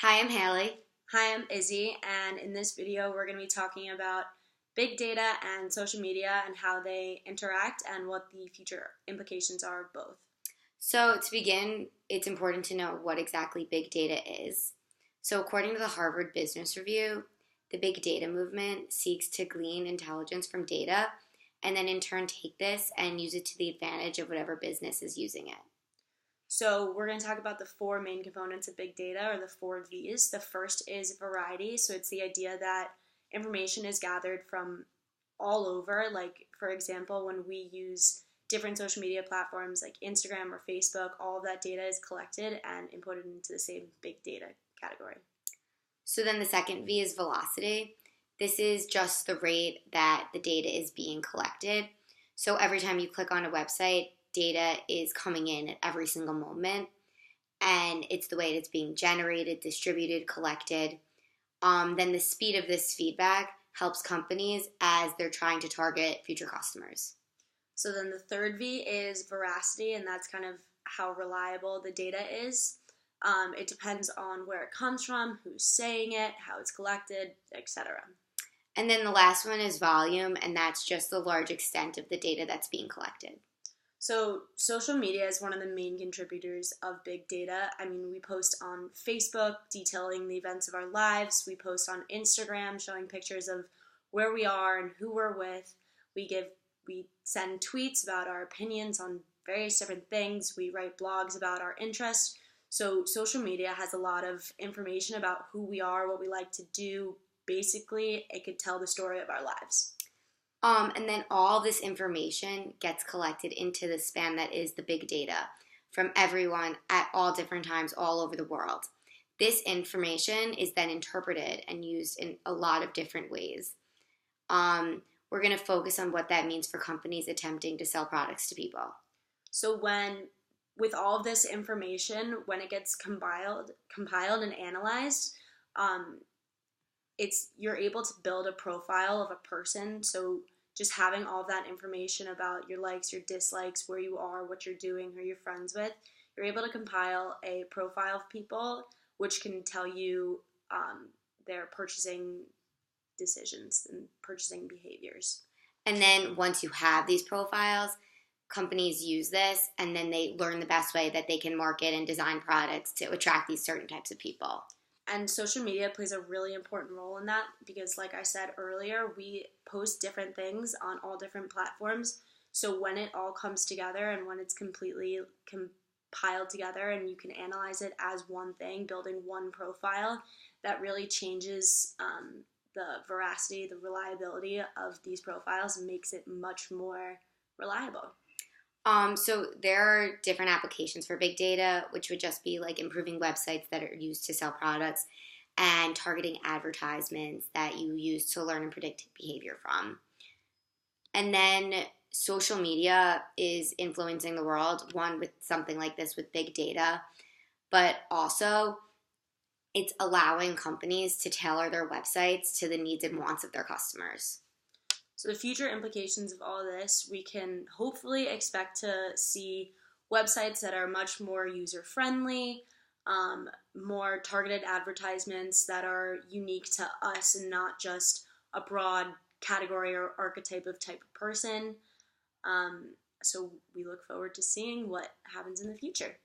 Hi, I'm Hayley. Hi, I'm Izzy, and in this video, we're going to be talking about big data and social media and how they interact and what the future implications are of both. So, to begin, it's important to know what exactly big data is. So, according to the Harvard Business Review, the big data movement seeks to glean intelligence from data and then in turn take this and use it to the advantage of whatever business is using it. So, we're going to talk about the four main components of big data, or the four V's. The first is variety. So, it's the idea that information is gathered from all over. Like, for example, when we use different social media platforms like Instagram or Facebook, all of that data is collected and inputted into the same big data category. So, then the second V is velocity. This is just the rate that the data is being collected. So, every time you click on a website, data is coming in at every single moment, and it's the way it's being generated, distributed, collected. Then the speed of this feedback helps companies as they're trying to target future customers. So then the third V is veracity, and that's kind of how reliable the data is. It depends on where it comes from, who's saying it, how it's collected, etc. And then the last one is volume, and that's just the large extent of the data that's being collected. So social media is one of the main contributors of big data. I mean, we post on Facebook detailing the events of our lives. We post on Instagram showing pictures of where we are and who we're with. We send tweets about our opinions on various different things. We write blogs about our interests. So social media has a lot of information about who we are, what we like to do. Basically, it could tell the story of our lives. And then all this information gets collected into the span that is the big data from everyone at all different times all over the world. This information is then interpreted and used in a lot of different ways. We're going to focus on what that means for companies attempting to sell products to people. So with all of this information, when it gets compiled and analyzed, you're able to build a profile of a person. So just having all of that information about your likes, your dislikes, where you are, what you're doing, who you're friends with, you're able to compile a profile of people, which can tell you their purchasing decisions and purchasing behaviors. And then once you have these profiles, companies use this and then they learn the best way that they can market and design products to attract these certain types of people. And social media plays a really important role in that because, like I said earlier, we post different things on all different platforms. So when it all comes together and when it's completely compiled together and you can analyze it as one thing, building one profile, that really changes the veracity, the reliability of these profiles and makes it much more reliable. So there are different applications for big data, which would just be like improving websites that are used to sell products and targeting advertisements that you use to learn and predict behavior from. And then social media is influencing the world, one with something like this with big data, but also it's allowing companies to tailor their websites to the needs and wants of their customers. So the future implications of all of this, we can hopefully expect to see websites that are much more user-friendly, more targeted advertisements that are unique to us and not just a broad category or archetype of type of person. So we look forward to seeing what happens in the future.